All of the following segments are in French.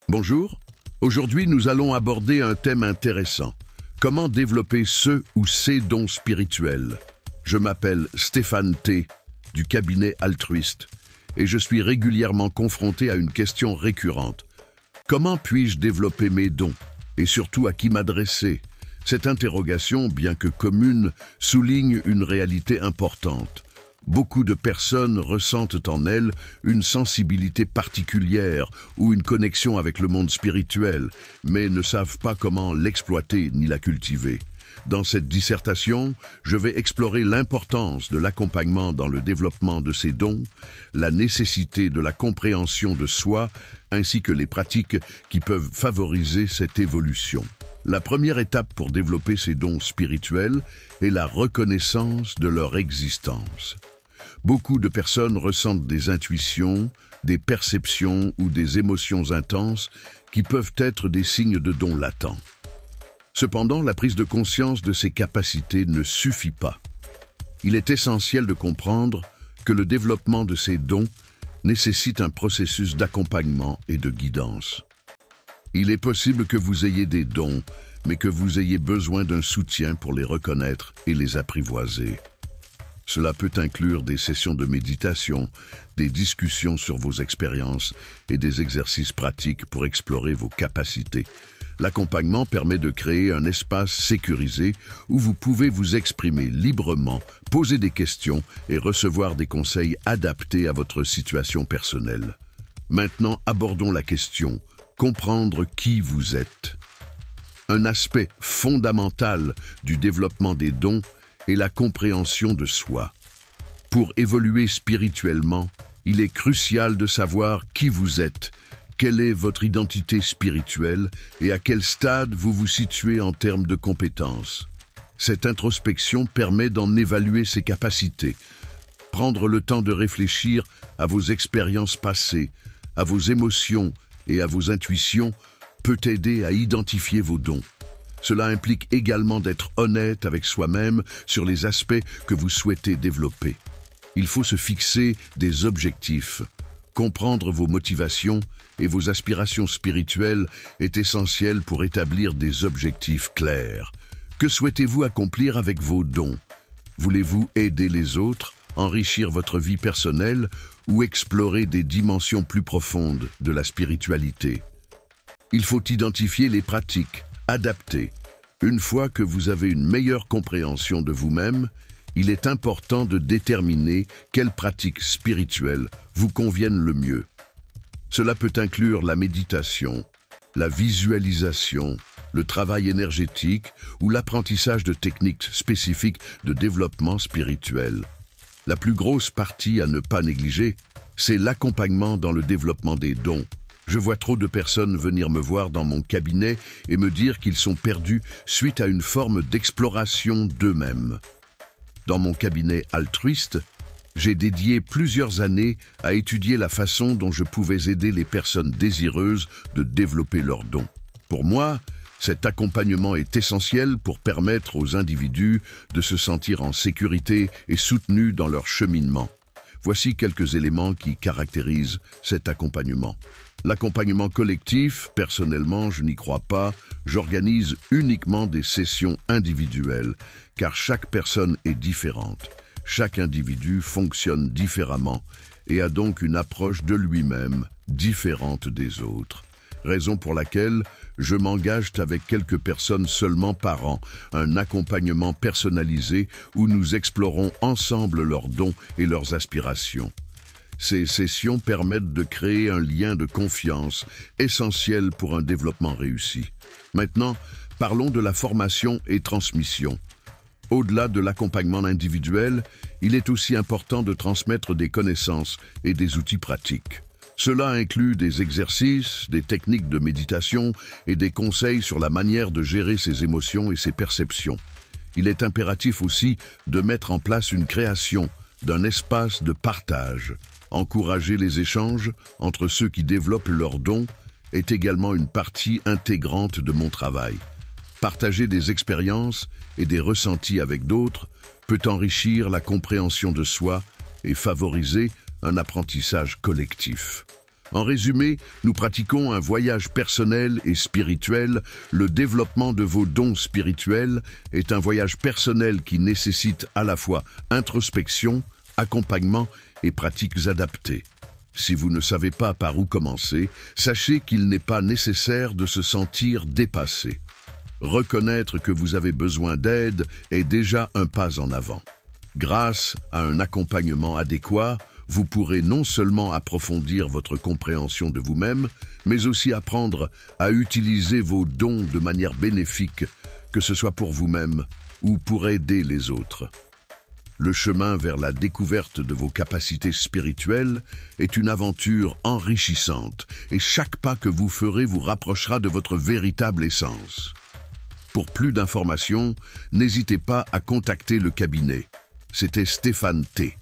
Bonjour, aujourd'hui nous allons aborder un thème intéressant. Comment développer ce ou ces dons spirituels? Je m'appelle Stéphane T, du cabinet Altruiste, et je suis régulièrement confronté à une question récurrente. Comment puis-je développer mes dons? Et surtout à qui m'adresser? Cette interrogation, bien que commune, souligne une réalité importante. Beaucoup de personnes ressentent en elles une sensibilité particulière ou une connexion avec le monde spirituel, mais ne savent pas comment l'exploiter ni la cultiver. Dans cette dissertation, je vais explorer l'importance de l'accompagnement dans le développement de ces dons, la nécessité de la compréhension de soi, ainsi que les pratiques qui peuvent favoriser cette évolution. La première étape pour développer ces dons spirituels est la reconnaissance de leur existence. Beaucoup de personnes ressentent des intuitions, des perceptions ou des émotions intenses qui peuvent être des signes de dons latents. Cependant, la prise de conscience de ces capacités ne suffit pas. Il est essentiel de comprendre que le développement de ces dons nécessite un processus d'accompagnement et de guidance. Il est possible que vous ayez des dons, mais que vous ayez besoin d'un soutien pour les reconnaître et les apprivoiser. Cela peut inclure des sessions de méditation, des discussions sur vos expériences et des exercices pratiques pour explorer vos capacités. L'accompagnement permet de créer un espace sécurisé où vous pouvez vous exprimer librement, poser des questions et recevoir des conseils adaptés à votre situation personnelle. Maintenant, abordons la question « Comprendre qui vous êtes ». Un aspect fondamental du développement des dons est la compréhension de soi. Pour évoluer spirituellement, il est crucial de savoir qui vous êtes, quelle est votre identité spirituelle et à quel stade vous vous situez en termes de compétences. Cette introspection permet d'en évaluer ses capacités. Prendre le temps de réfléchir à vos expériences passées, à vos émotions et à vos intuitions peut aider à identifier vos dons. Cela implique également d'être honnête avec soi-même sur les aspects que vous souhaitez développer. Il faut se fixer des objectifs. Comprendre vos motivations et vos aspirations spirituelles est essentiel pour établir des objectifs clairs. Que souhaitez-vous accomplir avec vos dons? Voulez-vous aider les autres, enrichir votre vie personnelle ou explorer des dimensions plus profondes de la spiritualité? Il faut identifier les pratiques adaptées. Une fois que vous avez une meilleure compréhension de vous-même, il est important de déterminer quelles pratiques spirituelles vous conviennent le mieux. Cela peut inclure la méditation, la visualisation, le travail énergétique ou l'apprentissage de techniques spécifiques de développement spirituel. La plus grosse partie à ne pas négliger, c'est l'accompagnement dans le développement des dons. Je vois trop de personnes venir me voir dans mon cabinet et me dire qu'ils sont perdus suite à une forme d'exploration d'eux-mêmes. Dans mon cabinet altruiste, j'ai dédié plusieurs années à étudier la façon dont je pouvais aider les personnes désireuses de développer leurs dons. Pour moi, cet accompagnement est essentiel pour permettre aux individus de se sentir en sécurité et soutenus dans leur cheminement. Voici quelques éléments qui caractérisent cet accompagnement. L'accompagnement collectif, personnellement, je n'y crois pas. J'organise uniquement des sessions individuelles, car chaque personne est différente. Chaque individu fonctionne différemment et a donc une approche de lui-même différente des autres. Raison pour laquelle je m'engage avec quelques personnes seulement par an, un accompagnement personnalisé où nous explorons ensemble leurs dons et leurs aspirations. Ces sessions permettent de créer un lien de confiance essentiel pour un développement réussi. Maintenant, parlons de la formation et transmission. Au-delà de l'accompagnement individuel, il est aussi important de transmettre des connaissances et des outils pratiques. Cela inclut des exercices, des techniques de méditation et des conseils sur la manière de gérer ses émotions et ses perceptions. Il est impératif aussi de mettre en place une création d'un espace de partage. Encourager les échanges entre ceux qui développent leurs dons est également une partie intégrante de mon travail. Partager des expériences et des ressentis avec d'autres peut enrichir la compréhension de soi et favoriser un apprentissage collectif. En résumé, nous pratiquons un voyage personnel et spirituel. Le développement de vos dons spirituels est un voyage personnel qui nécessite à la fois introspection, accompagnement et pratiques adaptées. Si vous ne savez pas par où commencer, sachez qu'il n'est pas nécessaire de se sentir dépassé. Reconnaître que vous avez besoin d'aide est déjà un pas en avant. Grâce à un accompagnement adéquat, vous pourrez non seulement approfondir votre compréhension de vous-même, mais aussi apprendre à utiliser vos dons de manière bénéfique, que ce soit pour vous-même ou pour aider les autres. Le chemin vers la découverte de vos capacités spirituelles est une aventure enrichissante et chaque pas que vous ferez vous rapprochera de votre véritable essence. Pour plus d'informations, n'hésitez pas à contacter le cabinet. C'était Stéphane T.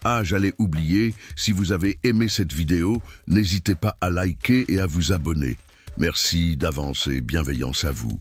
Ah, j'allais oublier, si vous avez aimé cette vidéo, n'hésitez pas à liker et à vous abonner. Merci d'avance et bienveillance à vous.